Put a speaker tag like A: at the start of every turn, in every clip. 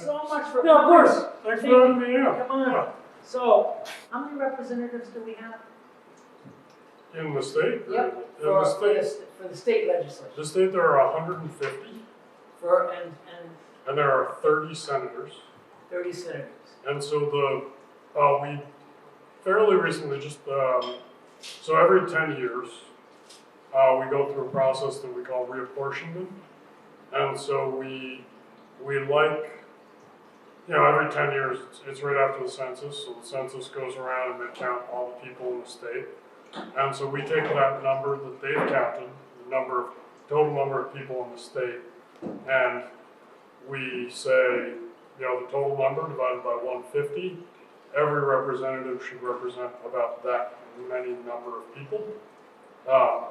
A: so much for
B: Yeah, of
A: coming.
B: course. Thanks for having me. Yeah.
A: Come on.
B: Yeah.
A: So, how many representatives do we have?
B: In the state?
A: Yep.
B: In the state?
A: For the state legislature.
B: The state, there are 150,
A: And
B: and there are 30 senators.
A: 30 senators.
B: And so we fairly recently just, so every 10 years, we go through a process that we call reapportionment. And so we like, every 10 years, it's right after the census. So the census goes around and they count all the people in the state. And so we take that number that they've counted, the total number of people in the state, and we say, the total number divided by 150, every representative should represent about that many number of people. I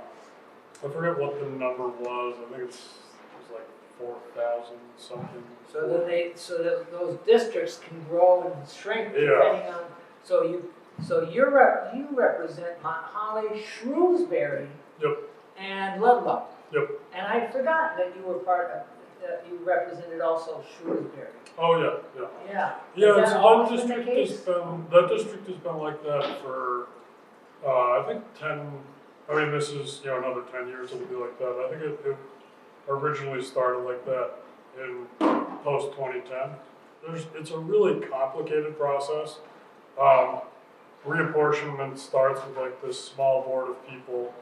B: forget what the number was. I think it was like 4,000 something.
A: So that those districts can grow and shrink depending on. So you represent Mount Holly, Shrewsbury,
B: Yep.
A: and Ludlow.
B: Yep.
A: And I forgot that you were that you represented also Shrewsbury.
B: Oh yeah.
A: Yeah.
B: Yeah,
A: Has that
B: so
A: always
B: that
A: been the
B: district has been like that for I think 10. I mean, this is another 10 years it'll be like that. I think it originally started like that in post 2010. It's a really complicated process. Reapportionment starts with like this small board of people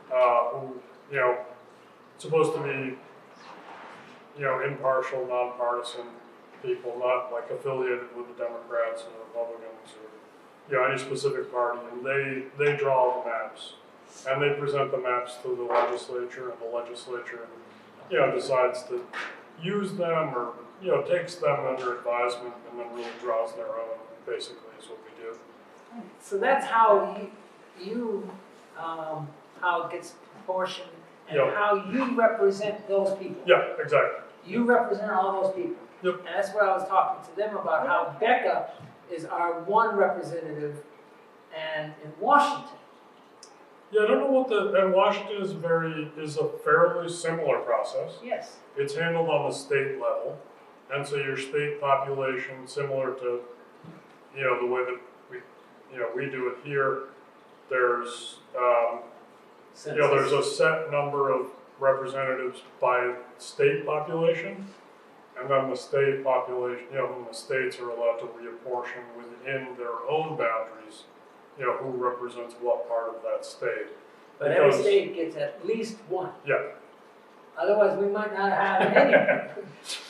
B: who it's supposed to be impartial, nonpartisan people, not like affiliated with the Democrats or Republicans or any specific party, and they draw the maps and they present the maps to the legislature, and the legislature decides to use them or takes them under advisement and then really draws their own. Basically, is what we do.
A: So that's how how it gets proportioned and how you represent those people.
B: Yeah, exactly.
A: You represent all those people.
B: Yep.
A: And that's what I was talking to them about, how Becca is our one representative and in Washington.
B: Yeah, I don't know and Washington is a fairly similar process.
A: Yes.
B: It's handled on the state level, and so your state population, similar to, the way that we do it here, there's, there's a set number of representatives by state population, and then the state population, the states are allowed to reapportion within their own boundaries, who represents what part of that state.
A: But every state gets at least one.
B: Yeah.
A: Otherwise, we might not have any,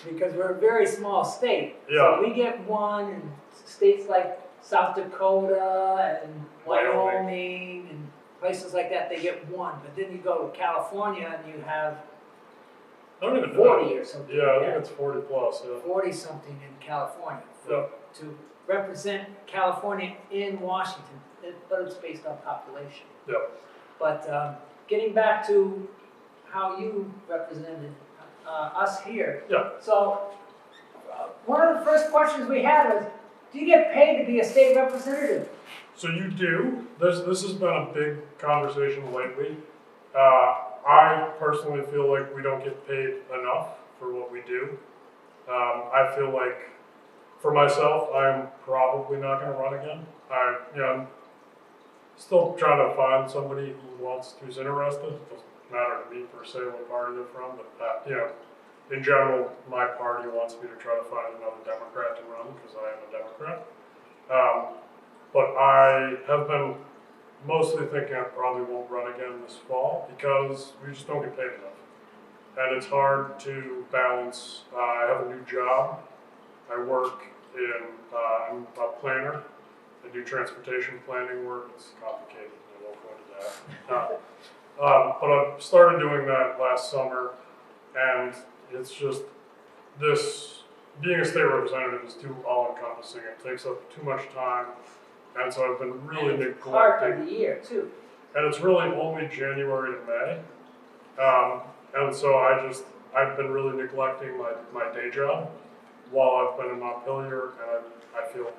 A: because we're a very small state.
B: Yeah.
A: So we get one, and states like South Dakota and Wyoming and places like that, they get one. But then you go to California and you have
B: I don't even
A: 40
B: know.
A: or something.
B: Yeah, I think it's 40 plus. Yeah.
A: 40 something in California
B: Yeah.
A: to represent California in Washington, but it's based on population.
B: Yeah.
A: But getting back to how you represented us here.
B: Yeah.
A: So one of the first questions we had was, do you get paid to be a state representative?
B: So you do. This has been a big conversation lately. I personally feel like we don't get paid enough for what we do. I feel like, for myself, I'm probably not going to run again. I'm still trying to find somebody who's interested. It doesn't matter to me per se what party they're from, but in general, my party wants me to try to find another Democrat to run because I am a Democrat. But I have been mostly thinking I probably won't run again this fall because we just don't get paid enough. And it's hard to balance. I have a new job. I work I'm a planner. I do transportation planning work. It's complicated. I won't go into that. But I started doing that last summer, and it's just being a state representative is too all-encompassing. It takes up too much time, and so I've been really neglecting.
A: Part of the year too.
B: And it's really only January to May, and so I've been really neglecting my day job while I've been in Montpelier, and I feel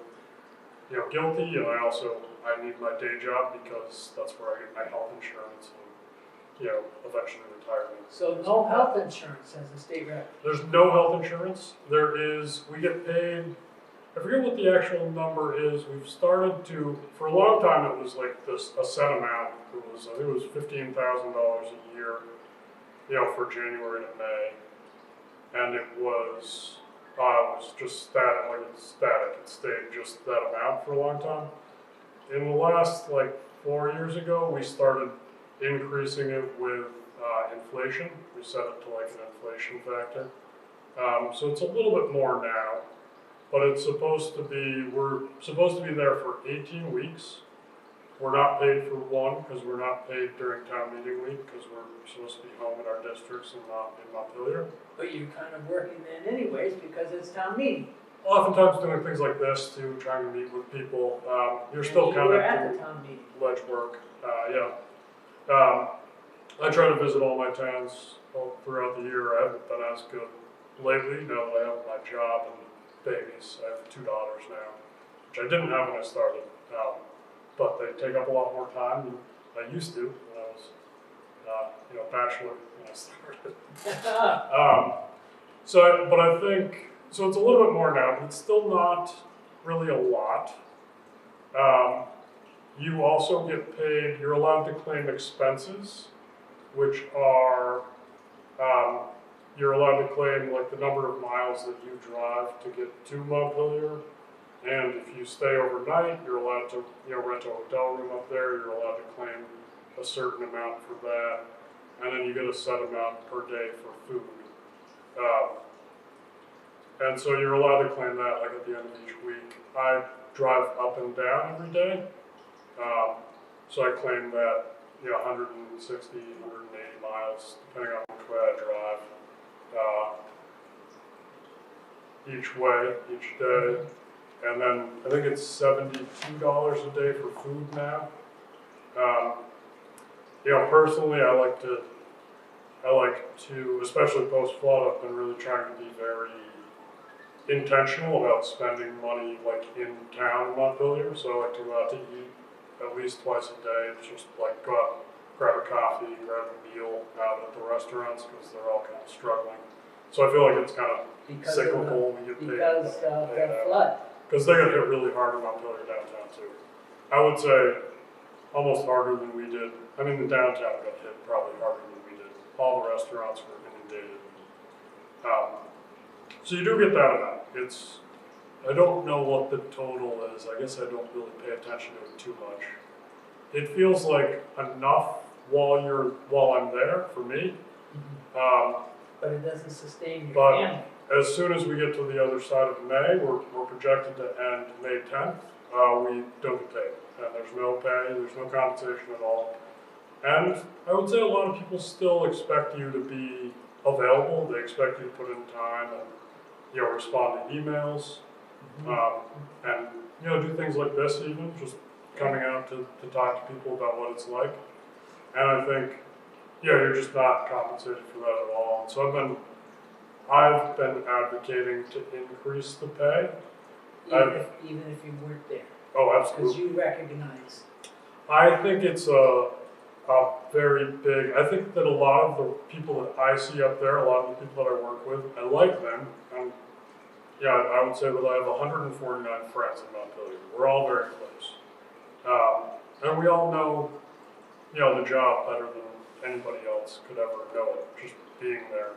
B: guilty, and I need my day job because that's where I get my health insurance eventually retirement.
A: So no health insurance as a state rep.
B: There's no health insurance. we get paid, I forget what the actual number is. We've started to, for a long time it was like a set amount. I think it was $15,000 a year, for January to May. And it was just static, it stayed just that amount for a long time. In the last 4 years ago, we started increasing it with inflation. We set it to an inflation factor. So it's a little bit more now, but we're supposed to be there for 18 weeks. We're not paid for one because we're not paid during town meeting week because we're supposed to be home in our districts and not in Montpelier.
A: But you're kind of working then anyways because it's town meeting.
B: Oftentimes doing things like this too, trying to meet with people. You're still kind
A: You
B: of
A: were at the town meeting.
B: Ledge work, I try to visit all my towns all throughout the year. I haven't been as good lately now that I have my job and babies. I have 2 daughters now, which I didn't have when I started. But they take up a lot more time than I used to when I was, bachelor when I started. But I think, so it's a little bit more now, but it's still not really a lot. You also get paid, you're allowed to claim expenses, which are, you're allowed to claim the number of miles that you drive to get to Montpelier. And if you stay overnight, you're allowed to, rent a hotel room up there. You're allowed to claim a certain amount for that. And then you get a set amount per day for food. And so you're allowed to claim that at the end of each week. I drive up and down every day. So I claim that, 160, 180 miles, depending on which way I drive, each way, each day. And then I think it's $72 a day for food now. Personally, I like to, especially post-flood, I've been really trying to be very intentional about spending money in town in Montpelier. So I like to go out to eat at least twice a day. It's just go out, grab a coffee, grab a meal out at the restaurants because they're all kind of struggling. So I feel like it's kind of cyclical. We get paid
A: because of the flood.
B: Because they got hit really hard in Montpelier downtown too. I would say almost harder than we did. I mean, the downtown got hit probably harder than we did. All the restaurants were inundated. So you do get that amount. I don't know what the total is. I guess I don't really pay attention to it too much. It feels like enough while I'm there for me.
A: But it doesn't sustain your family.
B: As soon as we get to the other side of May, we're projected to end May 10th. We don't get paid. And there's no pay, there's no compensation at all. And I would say a lot of people still expect you to be available. They expect you to put in time and respond to emails. And do things like this even, just coming out to talk to people about what it's like. And I think, you're just not compensated for that at all. And so I've been advocating to increase the pay.
A: Even if you weren't there.
B: Oh, absolutely.
A: Because you recognize.
B: I think it's a very big, I think that a lot of the people that I see up there, a lot of the people that I work with, I like them. And I would say that I have 149 friends in Montpelier. We're all very close. And we all know, the job better than anybody else could ever know it, just being there.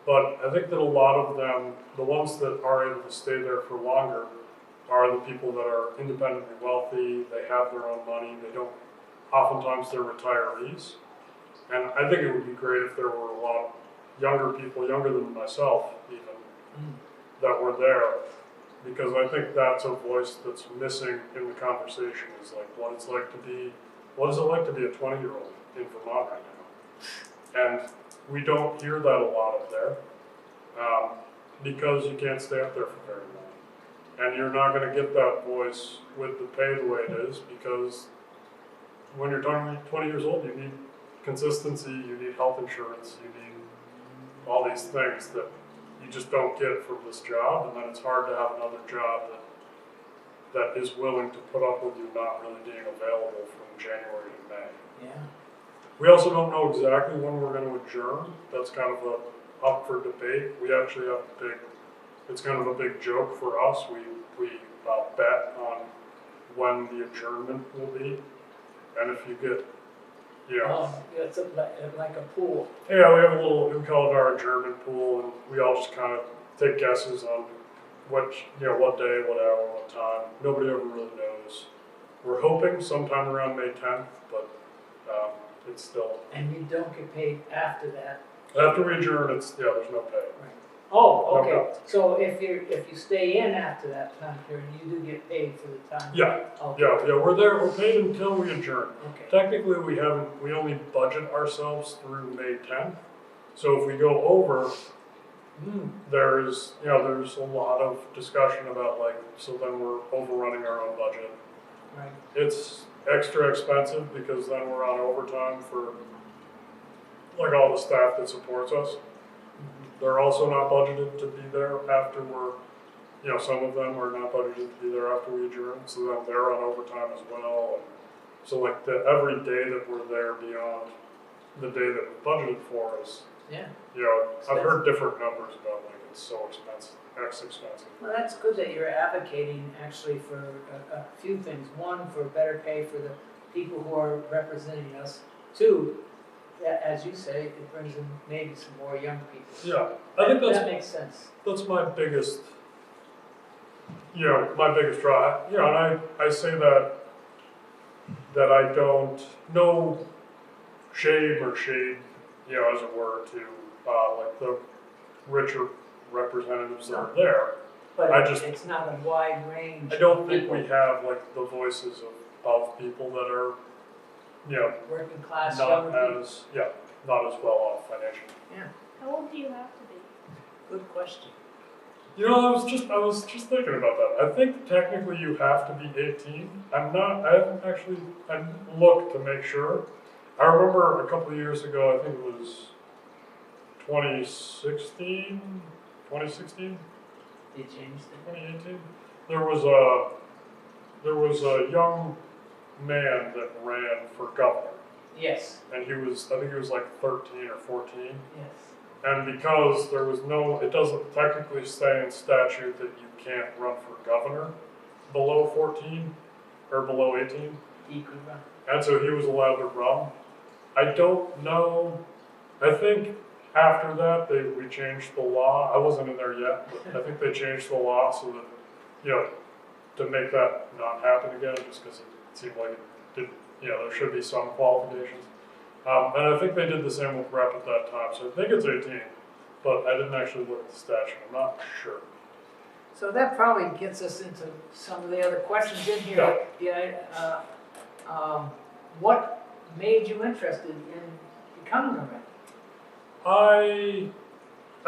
B: But I think that a lot of them, the ones that are able to stay there for longer, are the people that are independently wealthy, they have their own money, oftentimes they're retirees. And I think it would be great if there were a lot of younger people, younger than myself even, that were there. Because I think that's a voice that's missing in the conversation, is what is it like to be a 20-year-old in Vermont right now? And we don't hear that a lot up there, because you can't stay up there for very long. And you're not going to get that voice with the pay the way it is, because when you're 20 years old, you need consistency, you need health insurance, you need all these things that you just don't get from this job. And then it's hard to have another job that is willing to put up with you not really being available from January to May.
A: Yeah.
B: We also don't know exactly when we're gonna adjourn. That's kind of up for debate. We actually have it's kind of a big joke for us. We bet on when the adjournment will be. And if you get,
A: Yeah, it's like a pool.
B: yeah, we have we call it our adjournment pool, and we all just kind of take guesses on what day, what hour, what time. Nobody ever really knows. We're hoping sometime around May 10th, but it's still.
A: And you don't get paid after that.
B: After we adjourn, there's no pay.
A: Right. Oh, okay.
B: No.
A: So if you stay in after that time period, you do get paid for the time.
B: Yeah,
A: Okay.
B: yeah, we're paid until we adjourn.
A: Okay.
B: Technically, we only budget ourselves through May 10th. So if we go over, there's a lot of discussion about so then we're overrunning our own budget.
A: Right.
B: It's extra expensive because then we're on overtime for all the staff that supports us. They're also not budgeted to be there after some of them are not budgeted to be there after we adjourn, so then they're on overtime as well. And so every day that we're there beyond the day that we budgeted for is,
A: Yeah.
B: I've heard different numbers about it's so expensive, expensive.
A: Well, that's good that you're advocating actually for a few things. One, for better pay for the people who are representing us. Two, as you say, it brings in maybe some more young people.
B: Yeah, I think
A: that makes sense.
B: That's my biggest, my biggest draw. And I say that I don't know shade, as it were, to the richer representatives that are there.
A: But it's not a wide range.
B: I don't think we have the voices of people that are,
A: working class
B: not
A: young people.
B: not as well off financially.
A: Yeah,
C: How old do you have to be?
A: good question.
B: I was just thinking about that. I think technically you have to be 18. I haven't actually looked to make sure. I remember a couple of years ago, I think it was 2016.
A: They changed it.
B: 2018. There was a young man that ran for governor,
A: Yes,
B: and I think he was 13 or 14.
A: yes.
B: And because it doesn't technically say in statute that you can't run for governor below 14 or below 18.
A: He could run.
B: And so he was allowed to run. I don't know. I think after that we changed the law. I wasn't in there yet, but I think they changed the law so that, to make that not happen again, just because it seemed like it did, there should be some qualifications. And I think they did the same with rep at that time, so I think it's 18, but I didn't actually look at the statute, I'm not sure.
A: So that probably gets us into some of the other questions in here. What made you interested in becoming a rep?
B: I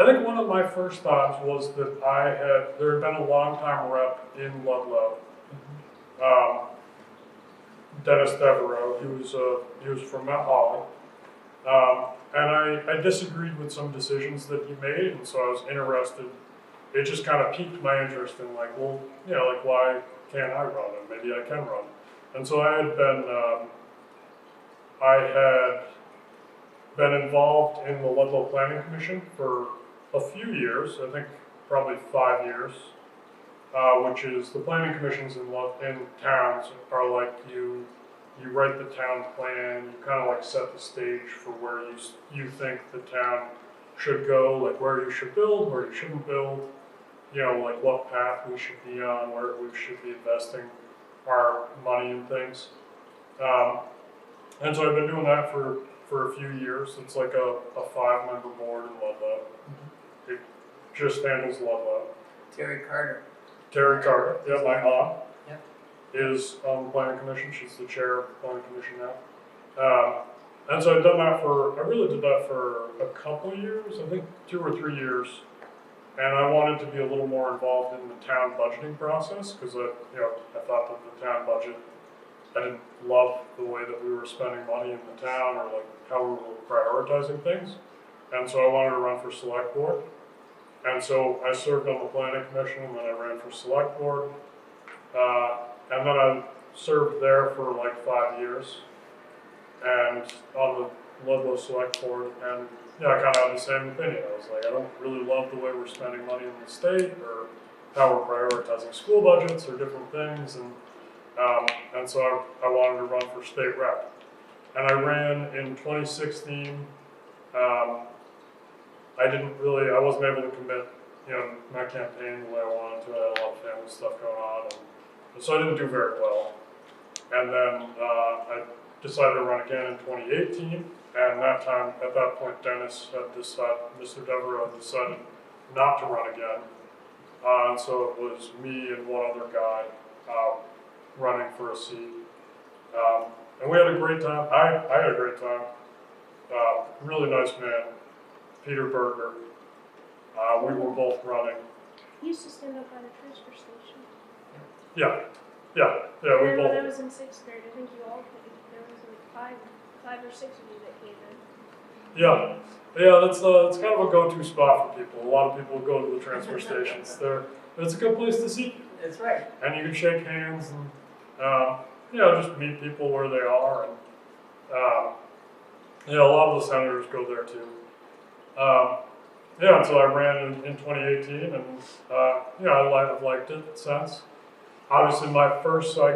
B: think one of my first thoughts was that there had been a long-time rep in Ludlow, Dennis Devereaux. He was from Mount Holly, and I disagreed with some decisions that he made, and so I was interested. It just kind of piqued my interest in why can't I run, and maybe I can run. And so I had been involved in the Ludlow Planning Commission for a few years, I think probably 5 years, which is the planning commissions in towns are you write the town plan, you kind of set the stage for where you think the town should go, where you should build, where you shouldn't build, what path we should be on, where we should be investing our money and things. And so I've been doing that for a few years. It's a 5-member board in Ludlow. It just handles Ludlow.
A: Terry Carter.
B: Yeah, my aunt
A: Yep.
B: is on the planning commission. She's the chair of the planning commission now. And so I really did that for a couple of years, I think 2 or 3 years. And I wanted to be a little more involved in the town budgeting process because I thought that the town budget, I didn't love the way that we were spending money in the town or how we were prioritizing things. And so I wanted to run for select board. And so I served on the planning commission, and then I ran for select board. And then I served there for 5 years. And on the Ludlow Select Board, and yeah, I kind of had the same opinion. I was like, I don't really love the way we're spending money in the state, or how we're prioritizing school budgets, or different things, and so I wanted to run for state rep. And I ran in 2016. I wasn't able to commit, my campaign the way I wanted to. I had a lot of family stuff going on, and so I didn't do very well. And then I decided to run again in 2018, and at that point, Dennis had decided, Mr. Devereaux had decided not to run again. And so it was me and one other guy running for a seat. And we had a great time. I had a great time. Really nice man, Peter Berger. We were both running.
C: He used to stand up by the transfer station.
B: Yeah, we
C: And then
B: both.
C: when I was in 6th grade, I think you all came. There was like five or six of you that came in.
B: Yeah, it's kind of a go-to spot for people. A lot of people go to the transfer stations. It's a good place to see people.
A: That's right.
B: And you can shake hands and just meet people where they are. And a lot of the senators go there too. And so I ran in 2018, and I've liked it since. Obviously, my first year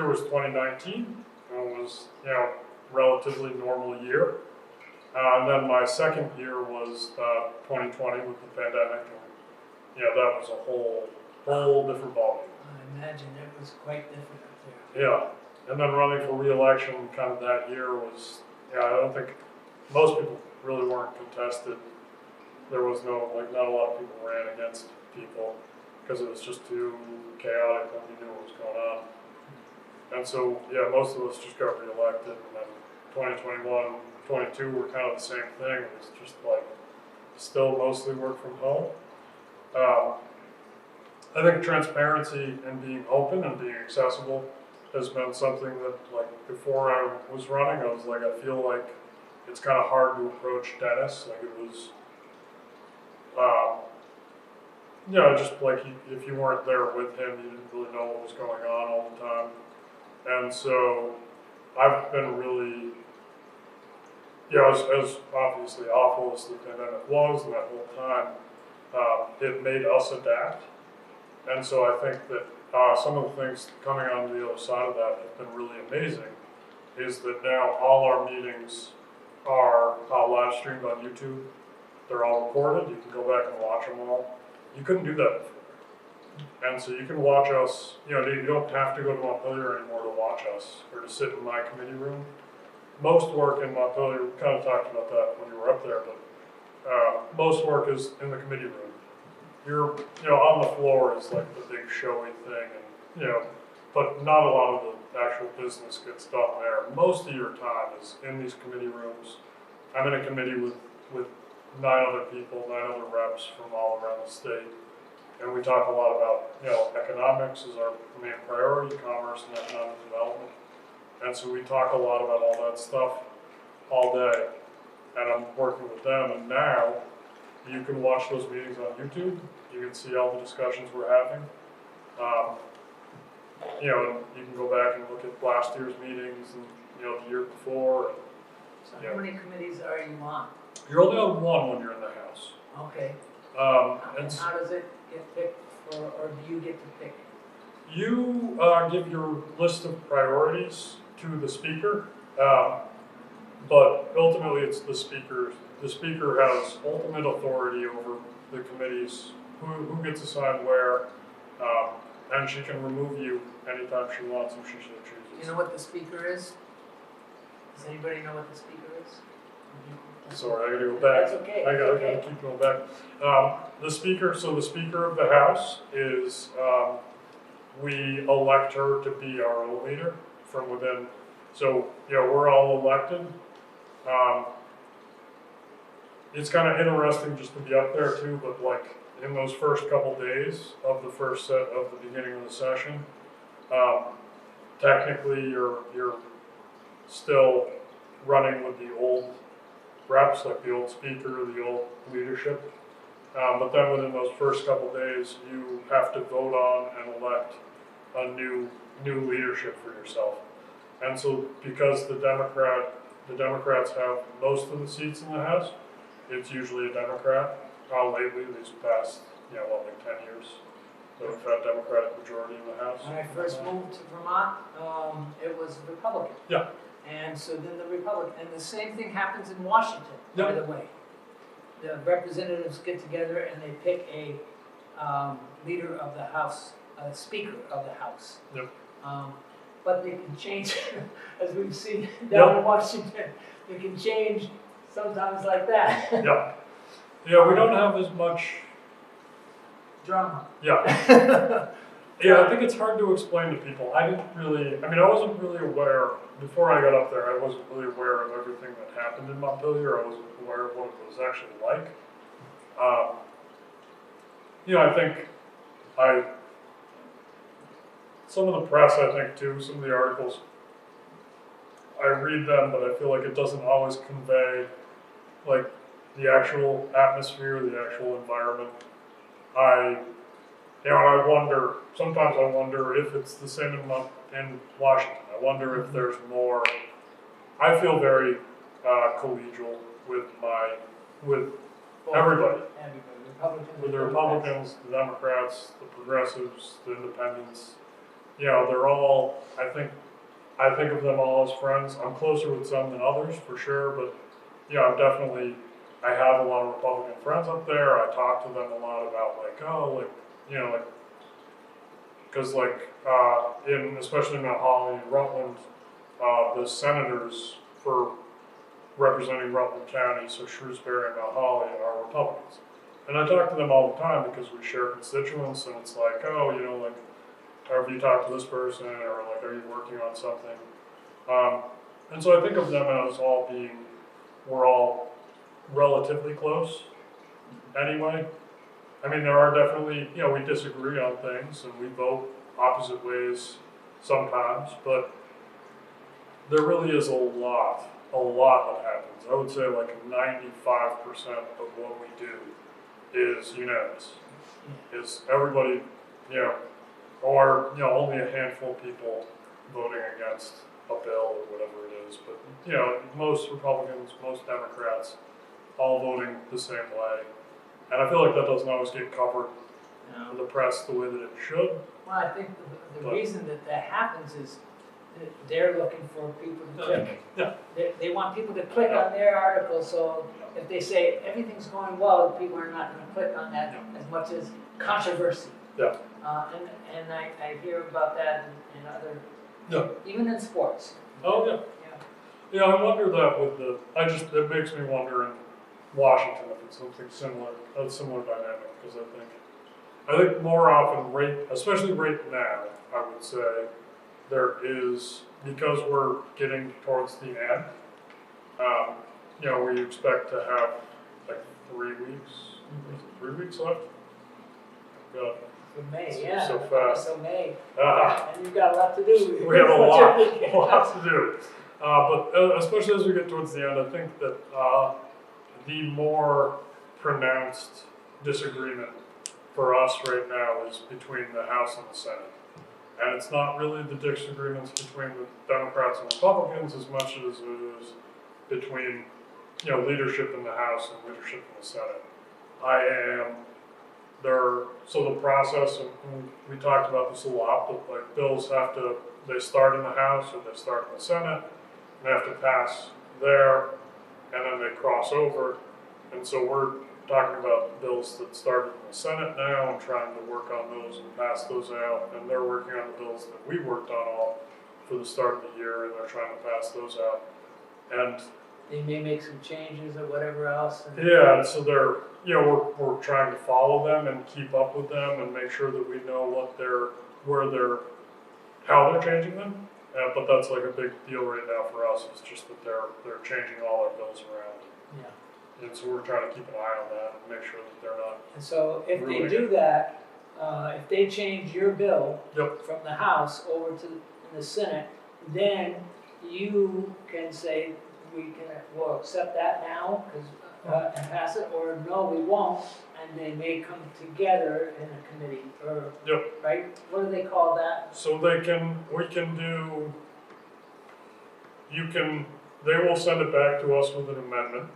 B: was 2019, and it was relatively normal year. And then my second year was 2020 with the pandemic, and that was a whole different ballgame.
A: I imagine it was quite different up there.
B: Yeah, and then running for re-election kind of that year was, I don't think most people really weren't contested. There was not a lot of people ran against people because it was just too chaotic when we knew what was going on. And so, most of us just got re-elected, and then 2021, 22 were kind of the same thing. It was just still mostly work from home. I think transparency and being open and being accessible has been something that, before I was running, I was I feel like it's kind of hard to approach Dennis. It was, just if you weren't there with him, you didn't really know what was going on all the time. And so I've been really, as obviously awful as the pandemic was and that whole time, it made us adapt. And so I think that some of the things coming on the other side of that have been really amazing, is that now all our meetings are live streamed on YouTube. They're all recorded. You can go back and watch them all. You couldn't do that before. And so you can watch us, you don't have to go to Montpelier anymore to watch us or to sit in my committee room. Most work in Montpelier, we kind of talked about that when you were up there, but most work is in the committee room. You're, on the floor is the big showy thing, and, but not a lot of the actual business gets done there. Most of your time is in these committee rooms. I'm in a committee with 9 other people, 9 other reps from all around the state. And we talk a lot about, economics is our main priority, commerce and economic development. And so we talk a lot about all that stuff all day. And I'm working with them, and now you can watch those meetings on YouTube. You can see all the discussions we're having. And you can go back and look at last year's meetings and, the year before. And,
A: So how many committees are you on?
B: you're only on one when you're in the House.
A: Okay.
B: And
A: And how does it get picked, or do you get to pick?
B: you give your list of priorities to the Speaker, but ultimately it's the Speaker. The Speaker has ultimate authority over the committees, who gets assigned where, and she can remove you anytime she wants if she so chooses.
A: Do you know what the speaker is? Does anybody know what the speaker is?
B: Sorry, I gotta go back.
A: That's okay.
B: I gotta
A: Okay.
B: keep going back. The Speaker of the House is, we elect her to be our own leader from within. So, we're all elected. It's kind of interesting just to be up there too, but in those first couple days of the first set of the beginning of the session, technically you're still running with the old reps, like the old speaker, the old leadership. But then within those first couple days, you have to vote on and elect a new leadership for yourself. And so because the Democrats have most of the seats in the House, it's usually a Democrat. Lately, these past, like 10 years, that we've had Democratic majority in the House.
A: When I first moved to Vermont, it was Republican.
B: Yeah.
A: And so then the Republican, and the same thing happens in Washington, by
B: Yeah.
A: the way. The representatives get together and they pick a leader of the House, a speaker of the House.
B: Yep.
A: But they can change, as we've seen down in Washington, they can change sometimes like that.
B: Yeah. Yeah, we don't have as much.
A: Drama.
B: Yeah. Yeah, I think it's hard to explain to people. I wasn't really aware, before I got up there, I wasn't really aware of everything that happened in Montpelier. I wasn't aware of what it was actually like. I think some of the press, I think too, some of the articles, I read them, but I feel like it doesn't always convey like the actual atmosphere, the actual environment. Sometimes I wonder if it's the same in Washington. I wonder if there's more. I feel very collegial with everybody.
A: Republicans.
B: With the Republicans, the Democrats, the progressives, the independents. They're all, I think of them all as friends. I'm closer with some than others, for sure, but I have a lot of Republican friends up there. I talk to them a lot about because especially in Mount Holly and Rutland, the senators for representing Rutland County, so Shrewsbury and Mount Holly, are Republicans. And I talk to them all the time because we share constituents, and it's like, have you talked to this person, or are you working on something? And so I think of them as we're all relatively close anyway. There are definitely, we disagree on things and we vote opposite ways sometimes, but there really is a lot that happens. I would say 95% of what we do is unanimous. Is everybody, or only a handful of people voting against a bill or whatever it is, but most Republicans, most Democrats, all voting the same way. And I feel like that doesn't always get covered in the press the way that it should.
A: Well, I think the reason that happens is that they're looking for people to click.
B: Yeah.
A: They want people to click on their article, so if they say everything's going well, people are not going to click on that as much as controversy.
B: Yeah.
A: And I hear about that in other, even in sports.
B: Oh, yeah. Yeah, I wonder that it makes me wonder in Washington if it's something similar, a similar dynamic, because I think more often, especially right now, I would say, there is, because we're getting towards the end, we expect to have 3 weeks, is it 3 weeks left? God.
A: For May,
B: So fast.
A: So May. And you've got a lot to do.
B: We have a lot to do. But especially as we get towards the end, I think that the more pronounced disagreement for us right now is between the House and the Senate. And it's not really the disagreements between the Democrats and Republicans as much as it is between, leadership in the House and leadership in the Senate. So the process, and we talked about this a lot, but bills they start in the House or they start in the Senate, and they have to pass there, and then they cross over. And so we're talking about bills that started in the Senate now and trying to work on those and pass those out, and they're working on the bills that we worked on all for the start of the year, and they're trying to pass those out. And
A: they may make some changes or whatever else.
B: And so we're trying to follow them and keep up with them and make sure that we know how they're changing them. But that's a big deal right now for us. It's just that they're changing all our bills around.
A: Yeah.
B: And so we're trying to keep an eye on that and make sure that they're not.
A: And so if they do that, if they change your bill from the House over to the Senate, then you can say we'll accept that now and pass it, or no, we won't, and they may come together in a committee, or right? What do they call that?
B: So we can do they will send it back to us with an amendment,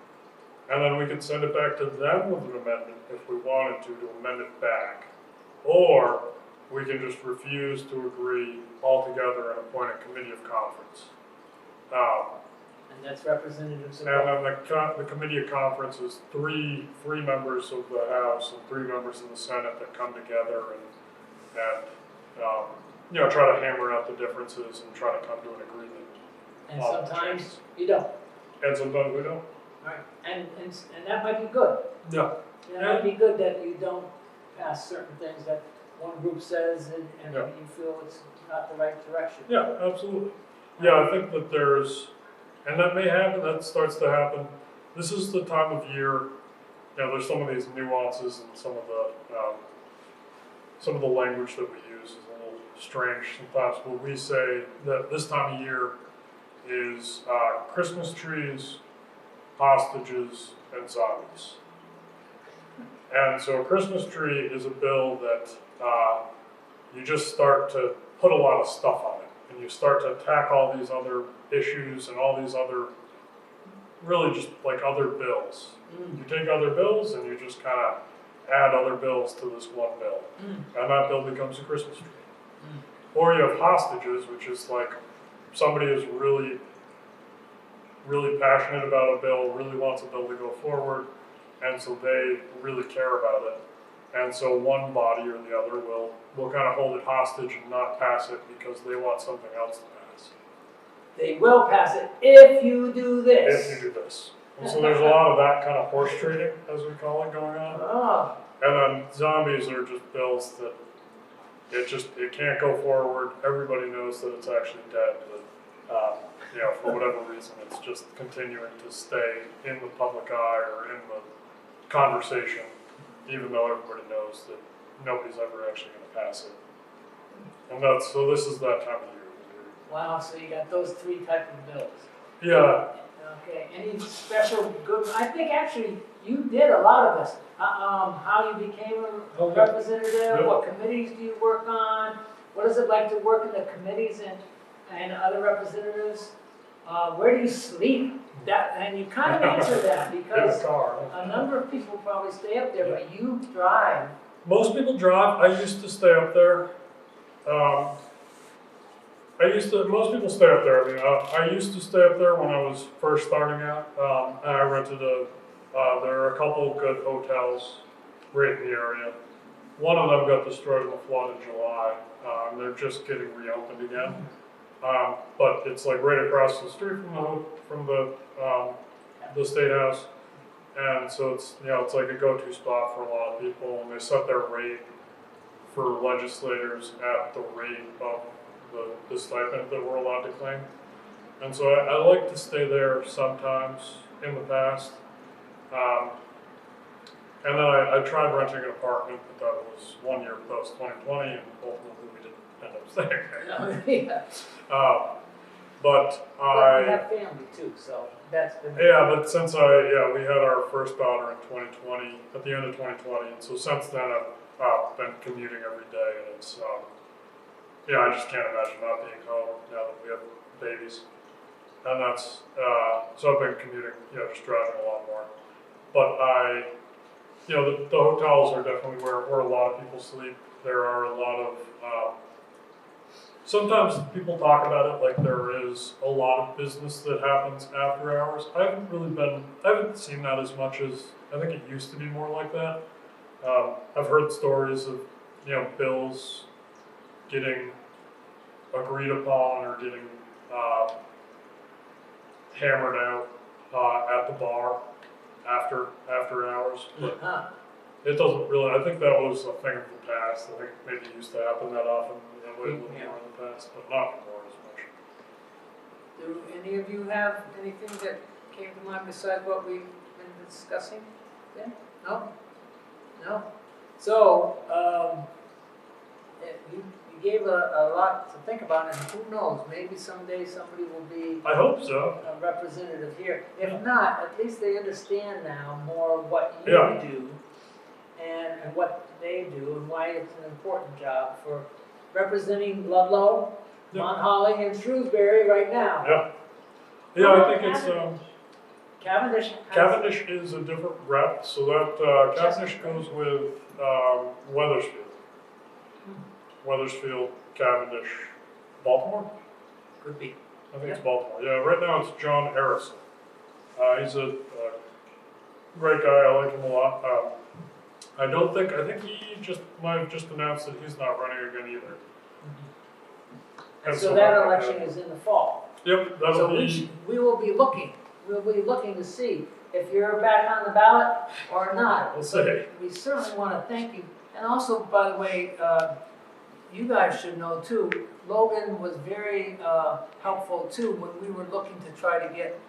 B: and then we can send it back to them with an amendment if we wanted to amend it back. Or we can just refuse to agree altogether and appoint a committee of conference.
A: And that's representatives of.
B: And then the committee of conference is three members of the House and 3 members of the Senate that come together and try to hammer out the differences and try to come to an agreement.
A: And sometimes you don't.
B: And sometimes we don't.
A: Right, and that might be good.
B: Yeah.
A: It might be good that you don't pass certain things that one group says and
B: Yeah.
A: you feel it's not the right direction.
B: Yeah, absolutely. Yeah, I think that and that may happen, that starts to happen. This is the time of year, there's some of these nuances and some of the language that we use is a little strange sometimes. But we say that this time of year is Christmas trees, hostages, and zombies. And so a Christmas tree is a bill that you just start to put a lot of stuff on it. And you start to attack all these other issues and all these other, really just like other bills. You take other bills and you just kind of add other bills to this one bill. And that bill becomes a Christmas tree. Or you have hostages, which is like somebody is really, really passionate about a bill, really wants a bill to go forward, and so they really care about it. And so one body or the other will kind of hold it hostage and not pass it because they want something else to pass.
A: They will pass it if you do this.
B: If you do this. And so there's a lot of that kind of horse trading, as we call it, going on.
A: Oh.
B: And then zombies are just bills that it can't go forward. Everybody knows that it's actually dead, but for whatever reason, it's just continuing to stay in the public eye or in the conversation, even though everybody knows that nobody's ever actually going to pass it. And so this is that time of year.
A: Wow, so you got those 3 types of bills.
B: Yeah.
A: Okay, any special good, I think actually you did a lot of this. How you became a representative,
B: Yeah.
A: What committees do you work on? What is it like to work in the committees and other representatives? Where do you sleep? And you kind of answered that because a number of people probably stay up there, but you drive.
B: Most people drive. I used to stay up there. Most people stay up there. I mean, I used to stay up there when I was first starting out. I rented there are a couple of good hotels right in the area. One of them got destroyed in the flood in July. They're just getting reopened again. But it's like right across the street from the State House. And so it's like a go-to spot for a lot of people, and they set their rate for legislators at the rate of the stipend that we're allowed to claim. And so I like to stay there sometimes in the past. And then I tried renting an apartment, but that was 1 year post 2020, and ultimately we didn't end up staying there. But
A: you have family too, so that's been.
B: Yeah, but since we had our first daughter in 2020, at the end of 2020, and so since then I've been commuting every day, and it's I just can't imagine not being home now that we have babies, and that's so I've been commuting, just driving a lot more. But the hotels are definitely where a lot of people sleep. There are a lot of sometimes people talk about it like there is a lot of business that happens after hours. I haven't seen that as much as, I think it used to be more like that. I've heard stories of, bills getting agreed upon or getting hammered out at the bar after hours. But it doesn't really, I think that was a thing of the past. I think maybe it used to happen that often, way a little more in the past, but not anymore as much.
A: Do any of you have anything that came to mind besides what we've been discussing? Yeah? No? No? So, you gave a lot to think about, and who knows, maybe someday somebody will be
B: I hope so.
A: a representative here. If not, at least they understand now more what you
B: Yeah.
A: do and what they do and why it's an important job for representing Ludlow,
B: Yeah.
A: Mount Holly, and Shrewsbury right now.
B: Yeah. Yeah, I think it's,
A: Cavendish has.
B: Cavendish is a different rep, so that, Cavendish goes with, Weathersfield. Weathersfield, Cavendish, Baltimore?
A: Could be.
B: I think it's Baltimore. Yeah, right now it's John Harrison. He's a great guy. I like him a lot. I think he might have just announced that he's not running again either.
A: And so that election is in the fall.
B: Yep, that'll
A: So
B: be.
A: we will be looking to see if you're back on the ballot or not.
B: We'll see.
A: We certainly want to thank you. And also, by the way, you guys should know too, Logan was very helpful too when we were looking to try to get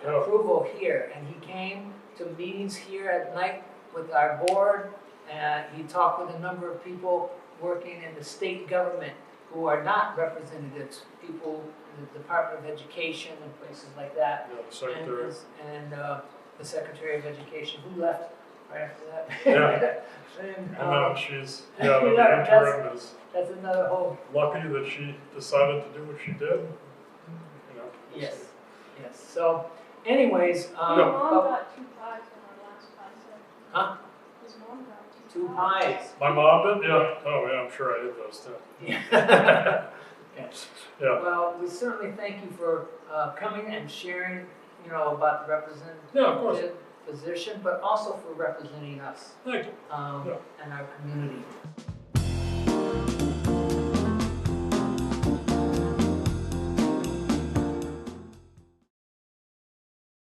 A: approval here. And he came to meetings here at night with our board, and he talked with a number of people working in the state government who are not representatives, people in the Department of Education and places like that.
B: Yeah, the secretary.
A: And the Secretary of Education, who left right after that.
B: Yeah.
A: And,
B: And she's, the
A: yeah,
B: interim is
A: that's another whole,
B: lucky that she decided to do what she did. You know.
A: yes, yes. So anyways,
C: My mom got 2 pies on our last pie set.
A: Huh?
C: His mom got
A: 2 pies.
B: My mom did? Yeah. Oh, yeah, I'm sure I did those too.
A: Yeah.
B: Yeah.
A: Well, we certainly thank you for coming and sharing, about the
B: Yeah, of course.
A: representative position, but also for representing us
B: Thank you.
A: and our community.